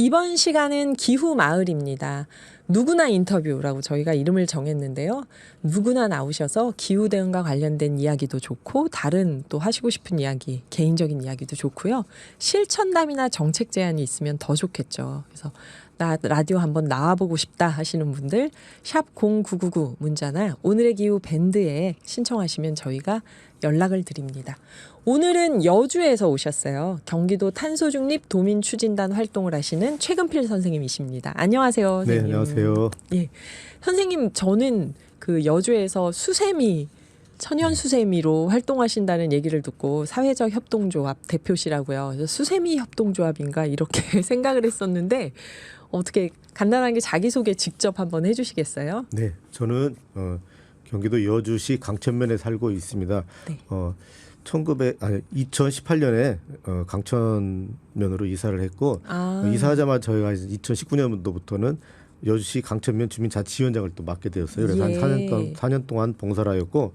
이번 시간은 기후 마을입니다. 누구나 인터뷰라고 저희가 이름을 정했는데요. 누구나 나오셔서 기후 대응과 관련된 이야기도 좋고 다른 또 하시고 싶은 이야기, 개인적인 이야기도 좋고요. 실천담이나 정책 제안이 있으면 더 좋겠죠. 그래서 나 라디오 한번 나와보고 싶다 하시는 분들 샵 0999 문자나 오늘의 기후 밴드에 신청하시면 저희가 연락을 드립니다. 오늘은 여주에서 오셨어요. 경기도 탄소중립 도민추진단 활동을 하시는 최근필 선생님이십니다. 안녕하세요, 선생님. 네, 안녕하세요. 예, 선생님 저는 그 여주에서 수세미 천연 수세미로 활동하신다는 얘기를 듣고 사회적 협동조합 대표시라고요. 그래서 수세미 협동조합인가 이렇게 생각을 했었는데 어떻게 간단하게 자기소개 직접 한번 해주시겠어요? 네, 저는 경기도 여주시 강천면에 살고 있습니다. 네. 2018년에 강천면으로 이사를 했고 이사하자마자 저희가 2019년도부터는 여주시 강천면 주민자치위원장을 또 맡게 되었어요. 그래서 예. 한 4년 동안 봉사를 하였고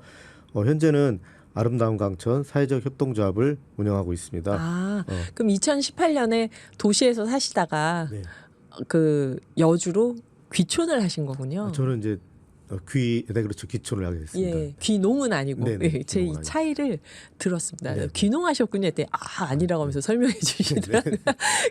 현재는 아름다운 강천 사회적 협동조합을 운영하고 있습니다. 그럼 2018년에 도시에서 사시다가 네. 그 여주로 귀촌을 하신 거군요. 저는 이제 그렇죠. 귀촌을 하게 됐습니다. 예, 귀농은 아니고 네네, 예, 제 이 귀농은 차이를 들었습니다. 네네. 귀농하셨군요. 했더니 아니라고 하면서 설명해 주시더라고요.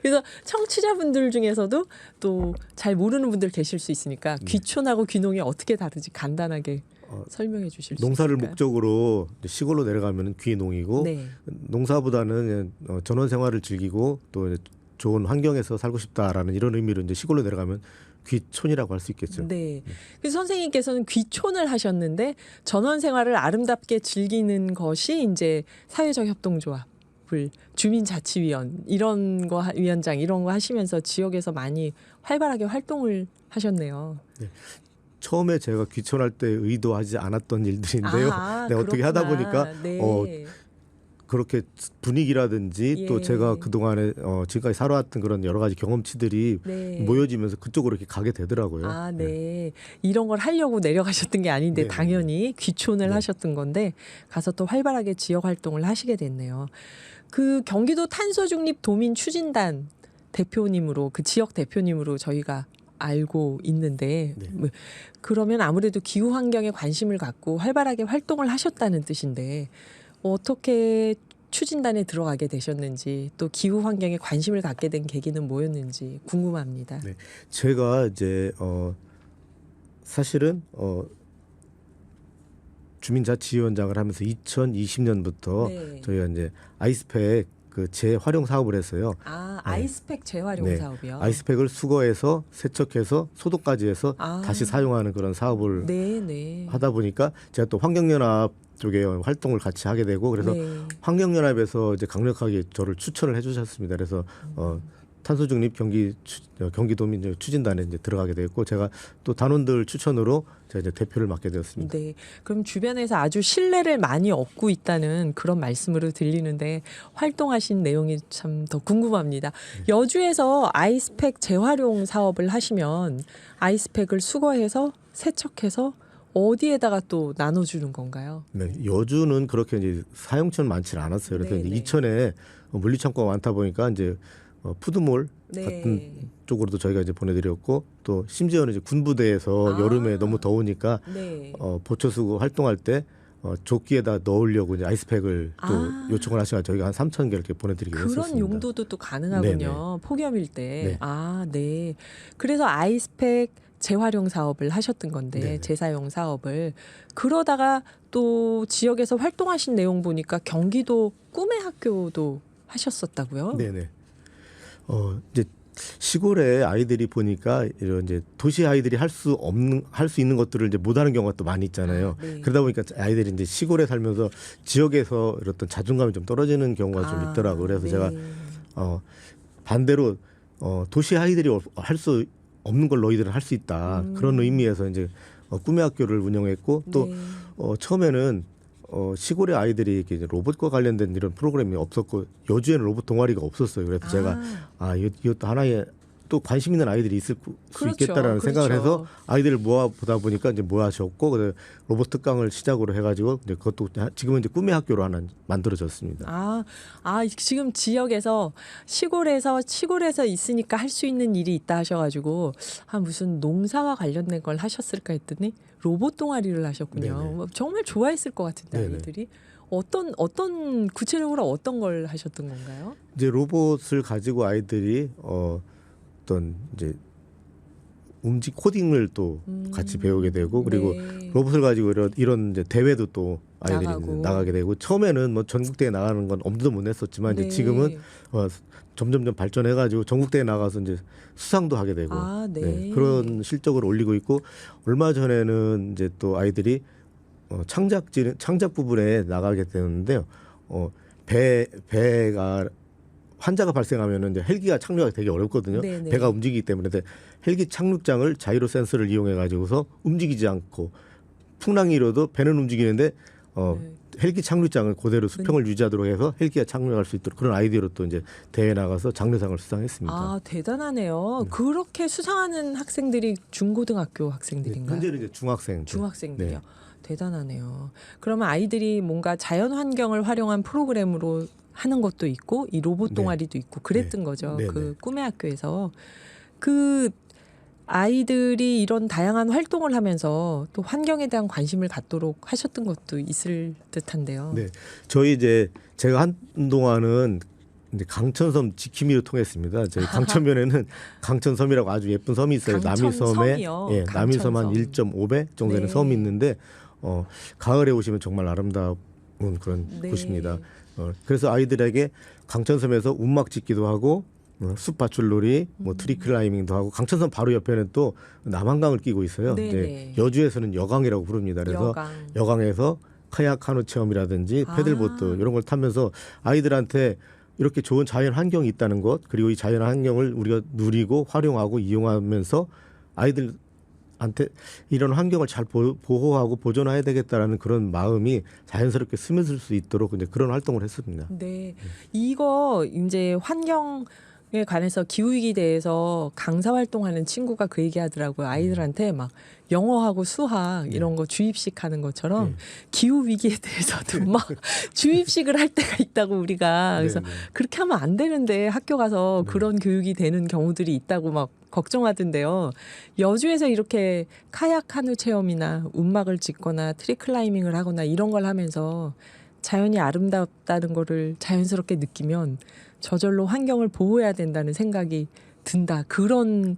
그래서 청취자분들 중에서도 또 잘 모르는 분들 계실 수 있으니까 귀촌하고 귀농이 어떻게 다른지 간단하게 설명해 주실 수 농사를 있을까요? 목적으로 시골로 내려가면 귀농이고 네. 농사보다는 전원 생활을 즐기고 또 좋은 환경에서 살고 싶다라는 이런 의미로 이제 시골로 내려가면 귀촌이라고 할 수 있겠죠. 네. 그래서 선생님께서는 귀촌을 하셨는데 전원 생활을 아름답게 즐기는 것이 이제 사회적 협동조합을 주민자치위원 이런 거 위원장 이런 거 하시면서 지역에서 많이 활발하게 활동을 하셨네요. 네. 처음에 제가 귀촌할 때 의도하지 않았던 일들인데요. 네, 어떻게 하다 보니까 네. 그렇게 분위기라든지 또 제가 그동안에 지금까지 살아왔던 그런 여러 가지 경험치들이 모여지면서 그쪽으로 이렇게 가게 되더라고요. 네. 이런 걸 하려고 내려가셨던 게 아닌데 네. 당연히 귀촌을 하셨던 건데 가서 또 활발하게 지역 활동을 하시게 됐네요. 그 경기도 탄소중립 도민추진단 대표님으로 그 지역 대표님으로 저희가 알고 있는데 그러면 아무래도 기후 환경에 관심을 갖고 활발하게 활동을 하셨다는 뜻인데 어떻게 추진단에 들어가게 되셨는지 또 기후 환경에 관심을 갖게 된 계기는 뭐였는지 궁금합니다. 네, 제가 이제 사실은 주민자치위원장을 하면서 2020년부터 저희가 이제 아이스팩 그 재활용 사업을 했어요. 아이스팩 재활용 사업이요? 아이스팩을 수거해서 세척해서 소독까지 해서 다시 사용하는 그런 사업을 하다 보니까 제가 또 환경연합 쪽에 활동을 같이 하게 되고 그래서 환경연합에서 이제 강력하게 저를 추천을 해주셨습니다. 그래서 탄소중립 경기도민 추진단에 이제 들어가게 되었고 제가 또 단원들 추천으로 제가 이제 대표를 맡게 되었습니다. 네, 그럼 주변에서 아주 신뢰를 많이 얻고 있다는 그런 말씀으로 들리는데 활동하신 내용이 참 더 궁금합니다. 여주에서 아이스팩 재활용 사업을 하시면 아이스팩을 수거해서 세척해서 어디에다가 또 나눠주는 건가요? 네, 여주는 그렇게 이제 사용처는 많지는 않았어요. 그래서 이제 이천에 물류창고가 많다 보니까 이제 푸드몰 같은 쪽으로도 저희가 이제 보내드렸고 또 심지어는 이제 군부대에서 여름에 너무 더우니까 보초수거 활동할 때 조끼에다 넣으려고 이제 아이스팩을 또 요청을 하시면 저희가 한 3,000개 이렇게 보내드리기로 했었습니다. 그런 용도도 또 가능하군요. 네네. 폭염일 때. 네. 네. 그래서 아이스팩 재활용 사업을 하셨던 건데 네네. 재사용 사업을 그러다가 또 지역에서 활동하신 내용 보니까 경기도 꿈의 학교도 하셨었다고요? 네네. 이제 시골에 아이들이 보니까 이런 이제 도시 아이들이 할 수 있는 것들을 이제 못하는 경우가 또 많이 있잖아요. 그러다 보니까 아이들이 이제 시골에 살면서 지역에서 이런 자존감이 좀 떨어지는 경우가 좀 있더라고요. 그래서 제가 반대로 도시 아이들이 할 수 없는 걸 너희들은 할 수 있다. 그런 의미에서 이제 꿈의 학교를 운영했고 또 처음에는 시골의 아이들이 이렇게 이제 로봇과 관련된 이런 프로그램이 없었고 여주에는 로봇 동아리가 없었어요. 그래서 제가 이것도 하나의 또 관심 있는 아이들이 있을 수 그렇죠. 있겠다라는 그렇죠. 생각을 해서 아이들을 모아 보다 보니까 이제 모아졌고 그래서 로봇 특강을 시작으로 해가지고 이제 그것도 지금은 이제 꿈의 학교로 하나 만들어졌습니다. 지금 지역에서 시골에서 있으니까 할 수 있는 일이 있다 하셔가지고 무슨 농사와 관련된 걸 하셨을까 했더니 로봇 동아리를 하셨군요. 정말 좋아했을 것 같은데 아이들이. 어떤 구체적으로 어떤 걸 하셨던 건가요? 이제 로봇을 가지고 아이들이 어떤 이제 코딩을 또 같이 배우게 되고 그리고 로봇을 가지고 이런 이제 대회도 또 아이들이 나가게 되고 처음에는 뭐 전국대회 나가는 건 엄두도 못 냈었지만 이제 지금은 점점점 발전해가지고 전국대회 나가서 이제 수상도 하게 되고 그런 실적을 올리고 있고 얼마 전에는 이제 또 아이들이 창작 부분에 나가게 되는데요. 배가 환자가 발생하면은 이제 헬기가 착륙하기 되게 어렵거든요. 배가 움직이기 때문에 헬기 착륙장을 자이로 센서를 이용해 가지고서 움직이지 않고 풍랑이로도 배는 움직이는데 헬기 착륙장을 그대로 수평을 유지하도록 해서 헬기가 착륙할 수 있도록 그런 아이디어로 또 이제 대회 나가서 장려상을 수상했습니다. 대단하네요. 그렇게 수상하는 학생들이 중고등학교 학생들인가요? 현재는 이제 중학생들이요. 대단하네요. 그러면 아이들이 뭔가 자연 환경을 활용한 프로그램으로 하는 것도 있고 이 로봇 동아리도 있고 그랬던 거죠. 그 꿈의 학교에서 그 아이들이 이런 다양한 활동을 하면서 또 환경에 대한 관심을 갖도록 하셨던 것도 있을 듯한데요. 네, 저희 이제 제가 한동안은 이제 강천섬 지킴이로 통했습니다. 저희 강천면에는 강천섬이라고 아주 예쁜 섬이 있어요. 남이섬에 남이섬 한 1.5배 정도 되는 섬이 있는데 가을에 오시면 정말 아름다운 그런 곳입니다. 그래서 아이들에게 강천섬에서 운막 짓기도 하고 숲 밧줄놀이, 트리 클라이밍도 하고 강천섬 바로 옆에는 또 남한강을 끼고 있어요. 이제 여주에서는 여강이라고 부릅니다. 그래서 여강에서 카약 카누 체험이라든지 패들보트 이런 걸 타면서 아이들한테 이렇게 좋은 자연 환경이 있다는 것 그리고 이 자연 환경을 우리가 누리고 활용하고 이용하면서 아이들한테 이런 환경을 잘 보호하고 보존해야 되겠다라는 그런 마음이 자연스럽게 스며들 수 있도록 이제 그런 활동을 했습니다. 이거 이제 환경에 관해서 기후위기에 대해서 강사 활동하는 친구가 그 얘기하더라고요. 아이들한테 막 영어하고 수학 이런 거 주입식 하는 것처럼 기후위기에 대해서도 막 주입식을 할 때가 있다고 우리가. 그래서 그렇게 하면 안 되는데 학교 가서 그런 교육이 되는 경우들이 있다고 막 걱정하던데요. 여주에서 이렇게 카약 카누 체험이나 운막을 짓거나 트리 클라이밍을 하거나 이런 걸 하면서 자연이 아름답다는 거를 자연스럽게 느끼면 저절로 환경을 보호해야 된다는 생각이 든다. 그런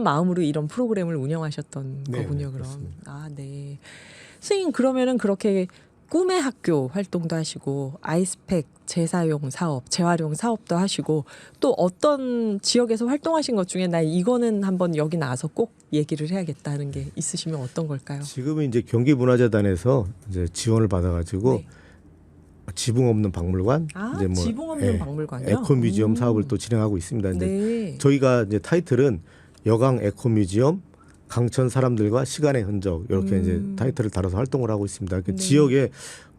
마음으로 이런 프로그램을 운영하셨던 거군요. 그럼. 선생님 그러면은 그렇게 꿈의 학교 활동도 하시고 아이스팩 재사용 사업, 재활용 사업도 하시고 또 어떤 지역에서 활동하신 것 중에 나 이거는 한번 여기 나와서 꼭 얘기를 해야겠다 하는 게 있으시면 어떤 걸까요? 지금은 이제 경기문화재단에서 이제 지원을 받아가지고 지붕 없는 박물관, 이제 지붕 없는 박물관이요? 에코뮤지엄 사업을 또 진행하고 있습니다. 이제 저희가 이제 타이틀은 여강 에코뮤지엄, 강천 사람들과 시간의 흔적 이렇게 이제 타이틀을 달아서 활동을 하고 있습니다. 지역의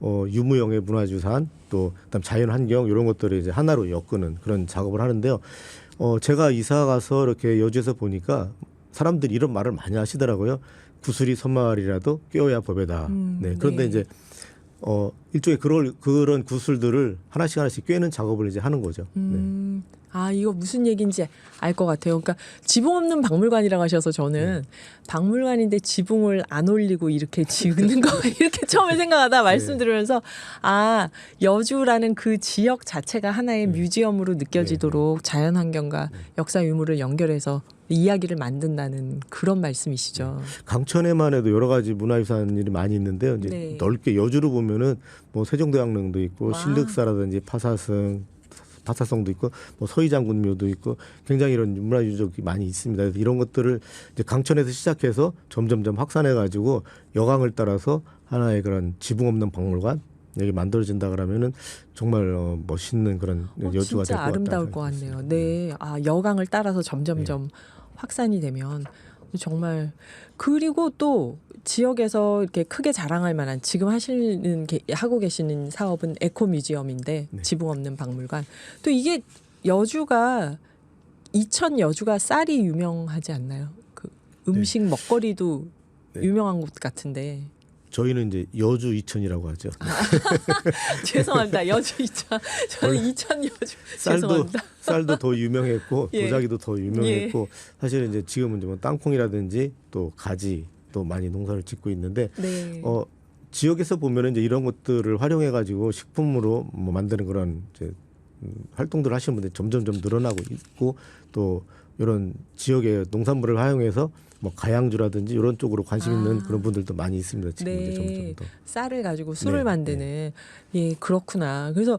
유무형의 문화유산 또 그다음 자연환경 이런 것들을 이제 하나로 엮는 그런 작업을 하는데요. 제가 이사 가서 이렇게 여주에서 보니까 사람들이 이런 말을 많이 하시더라고요. 구슬이 선마을이라도 꿰어야 법이다. 그런데 이제 일종의 그런 구슬들을 하나씩 꿰는 작업을 이제 하는 거죠. 이거 무슨 얘기인지 알 것 같아요. 그러니까 지붕 없는 박물관이라고 하셔서 저는 박물관인데 지붕을 안 올리고 이렇게 지는 거 이렇게 처음에 생각하다 말씀드리면서 여주라는 그 지역 자체가 하나의 뮤지엄으로 느껴지도록 자연환경과 역사 유물을 연결해서 이야기를 만든다는 그런 말씀이시죠. 강천에만 해도 여러 가지 문화유산들이 많이 있는데요. 이제 넓게 여주로 보면은 뭐 세종대왕릉도 있고 신륵사라든지 파사성도 있고 뭐 서희장군묘도 있고 굉장히 이런 문화유적이 많이 있습니다. 그래서 이런 것들을 이제 강천에서 시작해서 점점점 확산해 가지고 여강을 따라서 하나의 그런 지붕 없는 박물관 여기 만들어진다 그러면은 정말 멋있는 그런 여주가 될 것 같다. 진짜 아름다울 것 같네요. 여강을 따라서 점점점 확산이 되면 정말. 그리고 또 지역에서 이렇게 크게 자랑할 만한 지금 하고 계시는 사업은 에코뮤지엄인데 지붕 없는 박물관. 또 이게 여주가 이천 여주가 쌀이 유명하지 않나요? 그 음식 네. 먹거리도 네. 유명한 곳 같은데. 저희는 이제 여주 이천이라고 하죠. 죄송합니다. 여주 이천. 저는 이천 여주. 죄송합니다. 쌀도 더 유명했고 예. 도자기도 더 유명했고 사실은 이제 지금은 뭐 땅콩이라든지 또 가지 또 많이 농사를 짓고 있는데 네. 지역에서 보면은 이제 이런 것들을 활용해 가지고 식품으로 뭐 만드는 그런 이제 활동들을 하시는 분들이 점점 늘어나고 있고 또 이런 지역의 농산물을 활용해서 뭐 가양주라든지 이런 쪽으로 관심 있는 그런 분들도 많이 있습니다. 지금 네. 이제 점점 더. 쌀을 가지고 술을 네, 만드는. 예, 그렇구나. 그래서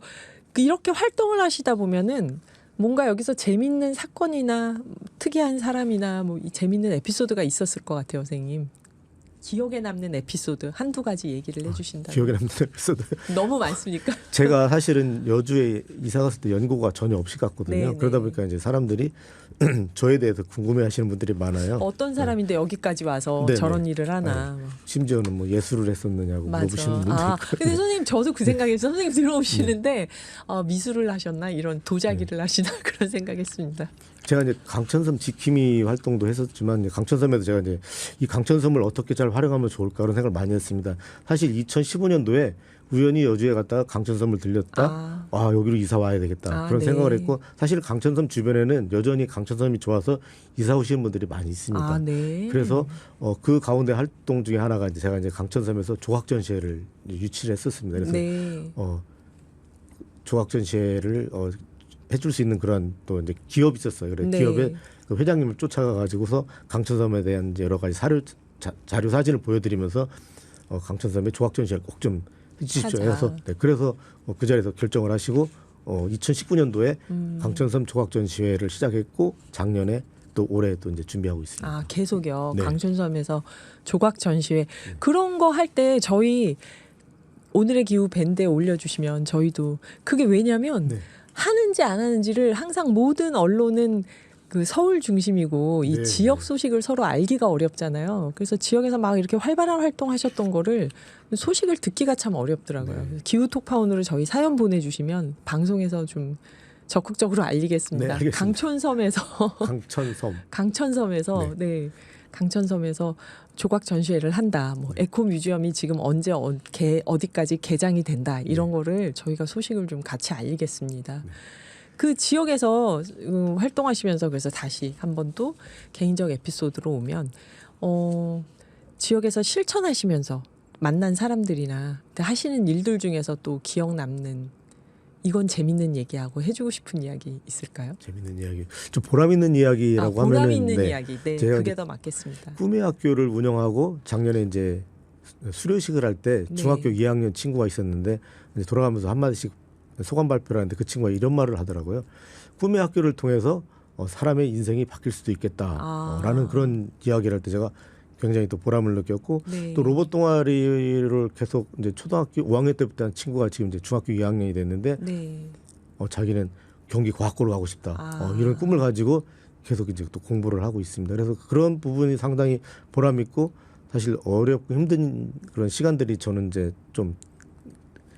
이렇게 활동을 하시다 보면은 뭔가 여기서 재밌는 사건이나 특이한 사람이나 뭐 이 재밌는 에피소드가 있었을 것 같아요, 선생님. 기억에 남는 에피소드 한두 가지 얘기를 해주신다면. 기억에 남는 에피소드. 너무 많습니까? 제가 사실은 여주에 이사 갔을 때 연고가 전혀 없이 갔거든요. 네, 그러다 네. 보니까 이제 사람들이 저에 대해서 궁금해하시는 분들이 많아요. 어떤 사람인데 여기까지 와서 네, 저런 네. 일을 하나. 심지어는 뭐 예술을 했었느냐고 맞아. 물어보시는 분들. 아, 근데 선생님 저도 그 생각에서 선생님 들어오시는데 미술을 하셨나 이런 도자기를 하시나 그런 생각했습니다. 제가 이제 강천섬 지킴이 활동도 했었지만 이제 강천섬에도 제가 이제 이 강천섬을 어떻게 잘 활용하면 좋을까 그런 생각을 많이 했습니다. 사실 2015년도에 우연히 여주에 갔다가 강천섬을 들렸다. 여기로 이사 와야 되겠다. 그런 네. 생각을 했고 사실 강천섬 주변에는 여전히 강천섬이 좋아서 이사 오시는 분들이 많이 있습니다. 네. 그래서 그 가운데 활동 중에 하나가 이제 제가 이제 강천섬에서 조각 전시회를 유치를 했었습니다. 그래서 네. 조각 전시회를 해줄 수 있는 그런 또 이제 기업이 있었어요. 그래 네. 기업의 그 회장님을 쫓아가 가지고서 강천섬에 대한 이제 여러 가지 자료 사진을 보여드리면서 강천섬의 조각 전시회를 꼭 좀 해주십시오 해서 그래서 그 자리에서 결정을 하시고 2019년도에 강천섬 조각 전시회를 시작했고 작년에 또 올해 또 이제 준비하고 있습니다. 계속요. 네. 강천섬에서 조각 전시회 그런 거 할 때 저희 오늘의 기후 밴드에 올려주시면 저희도 그게 왜냐면 네. 하는지 안 하는지를 항상 모든 언론은 그 서울 중심이고 이 네, 지역 네. 소식을 서로 알기가 어렵잖아요. 그래서 지역에서 막 이렇게 활발한 활동하셨던 거를 소식을 듣기가 참 어렵더라고요. 네. 기후 톡파운으로 저희 사연 보내주시면 방송에서 좀 적극적으로 알리겠습니다. 네, 알겠습니다. 강천섬에서 강천섬에서 네. 강천섬에서 조각 전시회를 한다. 뭐 에코 뮤지엄이 지금 언제 어디까지 개장이 된다. 이런 거를 저희가 소식을 좀 같이 알리겠습니다. 그 지역에서 활동하시면서 그래서 다시 한 번 또 개인적 에피소드로 오면 지역에서 실천하시면서 만난 사람들이나 하시는 일들 중에서 또 기억 남는 이건 재밌는 얘기하고 해주고 싶은 이야기 있을까요? 재밌는 이야기. 좀 보람 있는 이야기라고 하면은 보람 있는 이야기. 네, 제가 그게 더 맞겠습니다. 꿈의 학교를 운영하고 작년에 이제 수료식을 할 때 중학교 2학년 친구가 있었는데 이제 돌아가면서 한마디씩 소감 발표를 하는데 그 친구가 이런 말을 하더라고요. 꿈의 학교를 통해서 사람의 인생이 바뀔 수도 있겠다라는 그런 이야기를 할 때 제가 굉장히 또 보람을 느꼈고 네. 또 로봇 동아리를 계속 이제 초등학교 5학년 때부터 한 친구가 지금 이제 중학교 2학년이 됐는데 네. 자기는 경기 과학고를 가고 싶다. 이런 꿈을 가지고 계속 이제 또 공부를 하고 있습니다. 그래서 그런 부분이 상당히 보람 있고 사실 어렵고 힘든 그런 시간들이 저는 이제 좀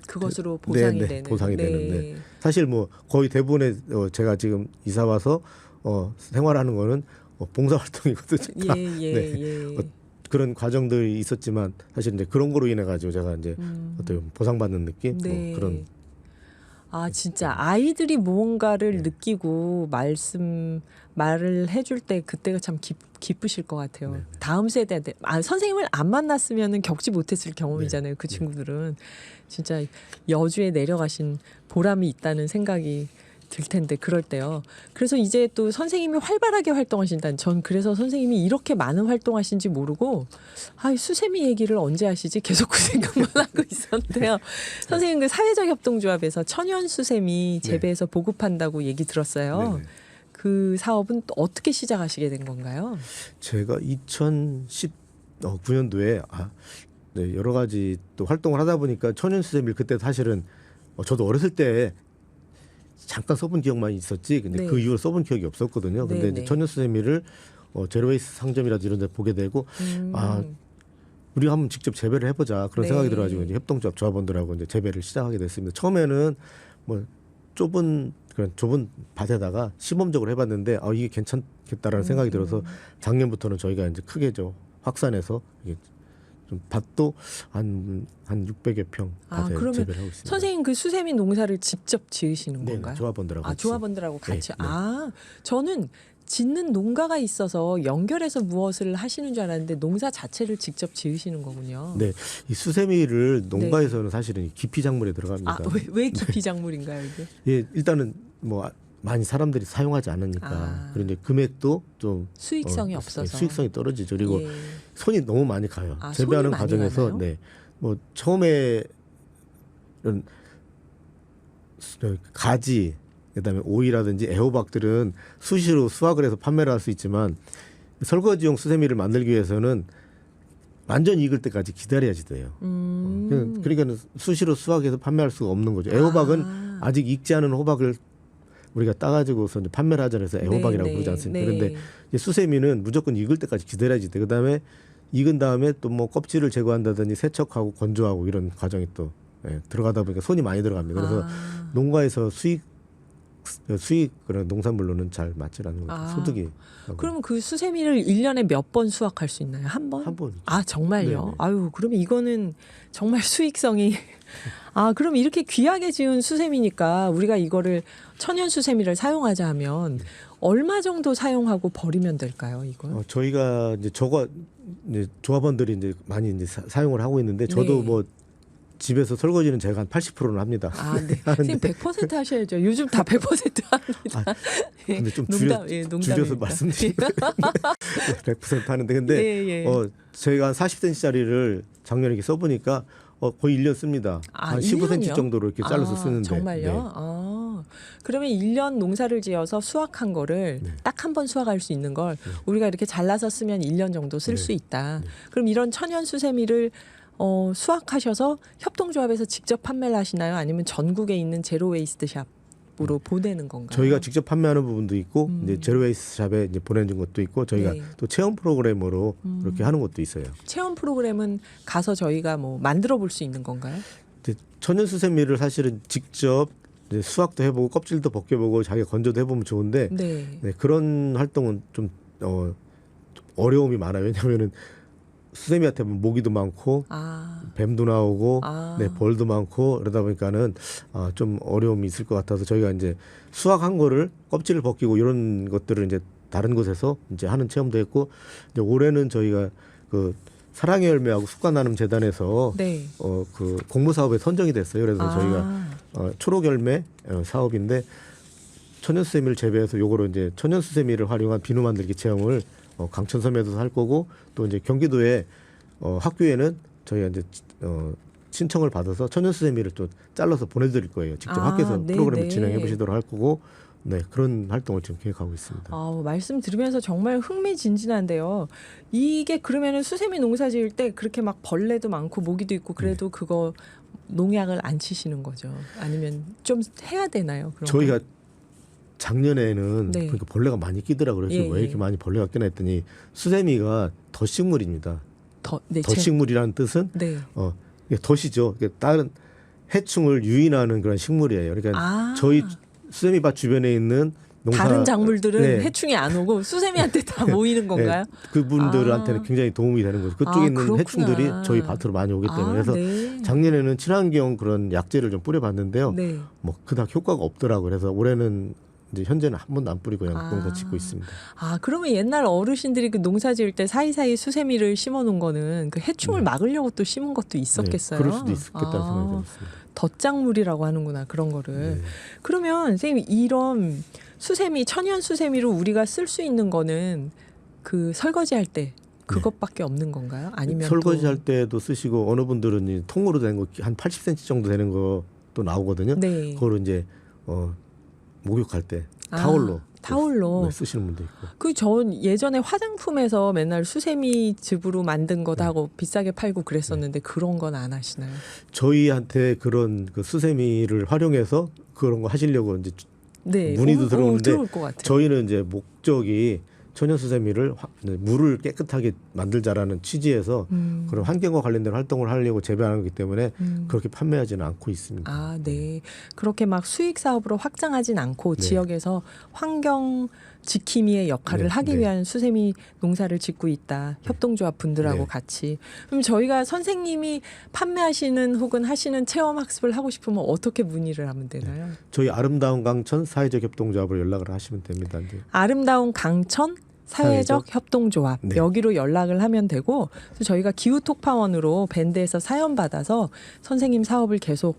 그것으로 보상이 네, 되는. 보상이 되는데 사실 뭐 거의 대부분의 제가 지금 이사 와서 생활하는 거는 봉사활동이거든요. 예. 그런 과정들이 있었지만 사실 이제 그런 거로 인해 가지고 제가 이제 어떤 보상받는 느낌 네. 뭐 그런. 진짜 아이들이 무언가를 네. 느끼고 말을 해줄 때 그때가 참 기쁘실 것 같아요. 네. 다음 세대한테 선생님을 안 만났으면 겪지 못했을 경험이잖아요. 그 친구들은 진짜 여주에 내려가신 보람이 있다는 생각이 들 텐데 그럴 때요. 그래서 이제 또 선생님이 활발하게 활동하신다는 전 그래서 선생님이 이렇게 많은 활동하신지 모르고 수세미 얘기를 언제 하시지 계속 그 생각만 하고 있었는데요. 선생님 그 사회적 협동조합에서 천연 수세미 재배해서 보급한다고 얘기 들었어요. 네네. 그 사업은 또 어떻게 시작하시게 된 건가요? 제가 2019년도에 여러 가지 또 활동을 하다 보니까 천연수세미를 그때 사실은 저도 어렸을 때 잠깐 써본 기억만 있었지. 근데 그 이후로 써본 기억이 없었거든요. 근데 이제 천연수세미를 제로웨이스 상점이라도 이런 데 보게 되고 우리가 한번 직접 재배를 해보자 그런 생각이 들어가지고 이제 협동조합 조합원들하고 이제 재배를 시작하게 됐습니다. 처음에는 뭐 좁은 그런 좁은 밭에다가 시범적으로 해봤는데 이게 괜찮겠다라는 생각이 들어서 작년부터는 저희가 이제 크게 확산해서 이게 좀 밭도 한 600여 평 밭에 그러면 재배를 하고 있습니다. 선생님 그 수세미 농사를 직접 지으시는 네, 건가요? 조합원들하고 같이. 조합원들하고 같이. 네, 네. 저는 짓는 농가가 있어서 연결해서 무엇을 하시는 줄 알았는데 농사 자체를 직접 지으시는 거군요. 네, 이 수세미를 농가에서는 사실은 기피 작물에 들어갑니다. 왜 기피 작물인가요, 이게? 예, 일단은 뭐 많이 사람들이 사용하지 않으니까 그리고 이제 금액도 좀 수익성이 없어서 수익성이 떨어지죠. 그리고 손이 너무 많이 가요. 손이 재배하는 많이 과정에서 가나요? 네, 뭐 처음에 이런 가지 그다음에 오이라든지 애호박들은 수시로 수확을 해서 판매를 할 수 있지만 설거지용 수세미를 만들기 위해서는 완전히 익을 때까지 기다려야지 돼요. 그러니까 수시로 수확해서 판매할 수가 없는 거죠. 애호박은 아직 익지 않은 호박을 우리가 따가지고서 이제 판매를 하잖아요. 그래서 애호박이라고 부르지 않습니까? 그런데 이제 수세미는 무조건 익을 때까지 기다려야지 돼. 그다음에 익은 다음에 또 뭐 껍질을 제거한다든지 세척하고 건조하고 이런 과정이 또 들어가다 보니까 손이 많이 들어갑니다. 그래서 농가에서 수익 그런 농산물로는 잘 맞지 않는 것 같아요. 소득이. 그러면 그 수세미를 1년에 몇 번 수확할 수 있나요? 한 번? 한 번. 정말요? 네네. 그러면 이거는 정말 수익성이 그럼 이렇게 귀하게 지은 수세미니까 우리가 이거를 천연 수세미를 사용하자 하면 얼마 정도 사용하고 버리면 될까요, 이걸? 저희가 이제 이제 조합원들이 이제 많이 이제 사용을 하고 있는데 저도 뭐 집에서 설거지는 제가 한 80%는 합니다. 네. 선생님 100% 하셔야죠. 요즘 다 100% 합니다. 근데 좀 농담입니다. 줄여서 말씀드리면 100% 하는데 근데 저희가 한 40cm짜리를 작년에 이렇게 써보니까 거의 1년 씁니다. 한 15cm 정도로 이렇게 잘라서 쓰는데. 정말요? 네. 그러면 1년 농사를 지어서 수확한 거를 딱 한 번 수확할 수 있는 걸 우리가 이렇게 잘라서 쓰면 1년 정도 쓸 수 있다. 그럼 이런 천연 수세미를 수확하셔서 협동조합에서 직접 판매를 하시나요? 아니면 전국에 있는 제로 웨이스트 샵으로 보내는 건가요? 저희가 직접 판매하는 부분도 있고 이제 제로 웨이스트 샵에 이제 보내는 것도 있고 저희가 또 체험 프로그램으로 그렇게 하는 것도 있어요. 체험 프로그램은 가서 저희가 뭐 만들어 볼 수 있는 건가요? 천연 수세미를 사실은 직접 이제 수확도 해보고 껍질도 벗겨보고 자기가 건조도 해보면 좋은데 그런 활동은 좀 어려움이 많아요. 왜냐하면은 수세미한테 모기도 많고 뱀도 나오고 벌도 많고 그러다 보니까는 좀 어려움이 있을 것 같아서 저희가 이제 수확한 거를 껍질을 벗기고 이런 것들을 이제 다른 곳에서 이제 하는 체험도 했고 이제 올해는 저희가 그 사랑의 열매하고 습관나눔 재단에서 그 공모 사업에 선정이 됐어요. 그래서 저희가 초록 열매 사업인데 천연 수세미를 재배해서 요거로 이제 천연 수세미를 활용한 비누 만들기 체험을 강천섬에도 할 거고 또 이제 경기도에 학교에는 저희가 이제 신청을 받아서 천연 수세미를 또 잘라서 보내드릴 거예요. 직접 학교에서 프로그램을 진행해 보시도록 할 거고 그런 활동을 지금 계획하고 있습니다. 말씀 들으면서 정말 흥미진진한데요. 이게 그러면은 수세미 농사 지을 때 그렇게 막 벌레도 많고 모기도 있고 그래도 그거 농약을 안 치시는 거죠? 아니면 좀 해야 되나요? 그런 저희가 작년에는 그러니까 벌레가 많이 끼더라고요. 그래서 왜 이렇게 많이 벌레가 끼나 했더니 수세미가 덧식물입니다. 덧식물이라는 뜻은 덧이죠. 다른 해충을 유인하는 그런 식물이에요. 그러니까 저희 수세미밭 주변에 있는 다른 작물들은 해충이 안 오고 수세미한테 다 모이는 건가요? 그분들한테는 굉장히 도움이 되는 거죠. 그쪽에 있는 그렇구나. 해충들이 저희 밭으로 많이 오기 때문에 그래서 작년에는 친환경 그런 약재를 좀 뿌려봤는데요. 뭐 그닥 효과가 없더라고요. 그래서 올해는 이제 현재는 한 번도 안 뿌리고 그냥 농사 짓고 있습니다. 그러면 옛날 어르신들이 그 농사 지을 때 사이사이 수세미를 심어 놓은 거는 그 해충을 막으려고 또 심은 것도 있었겠어요. 그럴 수도 있겠다는 생각이 들었습니다. 덧작물이라고 하는구나 그런 거를. 그러면 선생님 이런 수세미 천연 수세미로 우리가 쓸 수 있는 거는 그 설거지할 때 그것밖에 없는 건가요? 아니면 설거지할 때도 쓰시고 어느 분들은 이 통으로 된 거 한 80cm 정도 되는 것도 나오거든요. 그거를 이제 목욕할 때 타올로 쓰시는 분도 있고. 전 예전에 화장품에서 맨날 수세미 즙으로 만든 거다 하고 비싸게 팔고 그랬었는데 그런 건 안 하시나요? 저희한테 그런 그 수세미를 활용해서 그런 거 하시려고 이제 문의도 들어오는데 들어올 것 같아요. 저희는 이제 목적이 천연수세미를 물을 깨끗하게 만들자라는 취지에서 그런 환경과 관련된 활동을 하려고 재배하는 거기 때문에 그렇게 판매하지는 않고 있습니다. 아, 네. 그렇게 막 수익 사업으로 확장하진 않고 네. 지역에서 환경 지킴이의 역할을 네, 하기 네. 위한 수세미 농사를 짓고 있다. 협동조합 분들하고 네. 같이. 그럼 저희가 선생님이 판매하시는 혹은 하시는 체험 학습을 하고 싶으면 어떻게 문의를 하면 되나요? 저희 아름다운 강천 사회적 협동조합으로 연락을 하시면 됩니다. 이제. 아름다운 강천 사회적 협동조합 네. 여기로 연락을 하면 되고 그래서 저희가 기후톡파원으로 밴드에서 사연 받아서 선생님 사업을 계속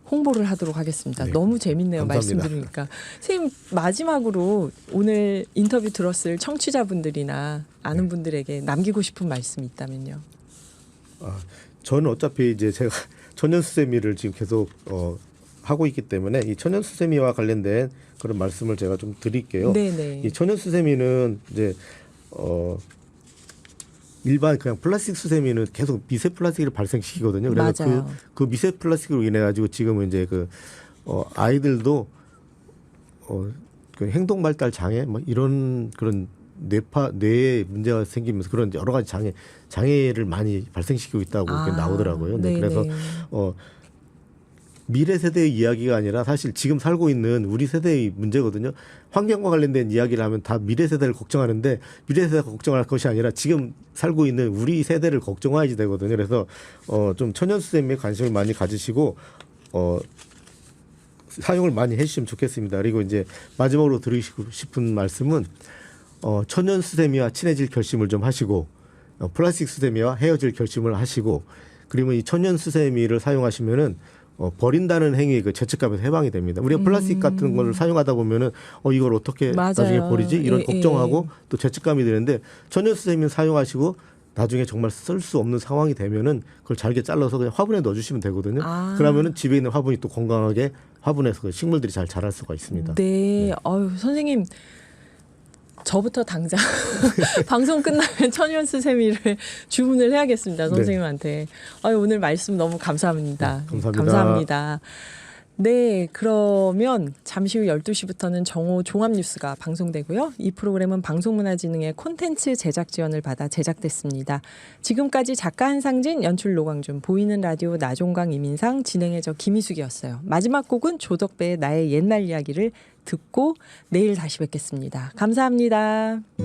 홍보를 하도록 하겠습니다. 네. 너무 재밌네요. 감사합니다. 말씀 들으니까. 선생님 마지막으로 오늘 인터뷰 들었을 청취자분들이나 아는 분들에게 남기고 싶은 말씀이 있다면요. 저는 어차피 이제 제가 천연수세미를 지금 계속 하고 있기 때문에 이 천연수세미와 관련된 그런 말씀을 제가 좀 드릴게요. 네네. 이 천연수세미는 이제 일반 그냥 플라스틱 수세미는 계속 미세 플라스틱을 발생시키거든요. 그래서 맞아요. 그 미세 플라스틱으로 인해 가지고 지금은 이제 아이들도 그 행동 발달 장애 뭐 이런 그런 뇌에 문제가 생기면서 그런 여러 가지 장애를 많이 발생시키고 있다고 그렇게 나오더라고요. 네, 그래서 미래 세대의 이야기가 아니라 사실 지금 살고 있는 우리 세대의 문제거든요. 환경과 관련된 이야기를 하면 다 미래 세대를 걱정하는데 미래 세대가 걱정할 것이 아니라 지금 살고 있는 우리 세대를 걱정해야지 되거든요. 그래서 좀 천연수세미에 관심을 많이 가지시고 사용을 많이 해주시면 좋겠습니다. 그리고 이제 마지막으로 드리고 싶은 말씀은 천연수세미와 친해질 결심을 좀 하시고 플라스틱 수세미와 헤어질 결심을 하시고 그리고 이 천연수세미를 사용하시면은 버린다는 행위 그 죄책감에서 해방이 됩니다. 우리가 플라스틱 같은 걸 사용하다 보면은 이걸 어떻게 맞아요. 나중에 버리지 이런 예, 걱정하고 또 죄책감이 드는데 천연수세미 사용하시고 나중에 정말 쓸 수 없는 상황이 되면은 그걸 잘게 잘라서 그냥 화분에 넣어주시면 되거든요. 그러면은 집에 있는 화분이 또 건강하게 화분에서 그 식물들이 잘 자랄 수가 있습니다. 네. 선생님. 저부터 당장 방송 끝나면 천연수세미를 주문을 해야겠습니다. 선생님한테. 오늘 말씀 너무 감사합니다. 감사합니다. 감사합니다. 네, 그러면 잠시 후 12시부터는 정오 종합뉴스가 방송되고요. 이 프로그램은 방송문화진흥의 콘텐츠 제작 지원을 받아 제작됐습니다. 지금까지 작가 한상진, 연출 노광준, 보이는 라디오 나종강, 이민상, 진행의 저 김희숙이었어요. 마지막 곡은 조덕배의 나의 옛날 이야기를 듣고 내일 다시 뵙겠습니다. 감사합니다.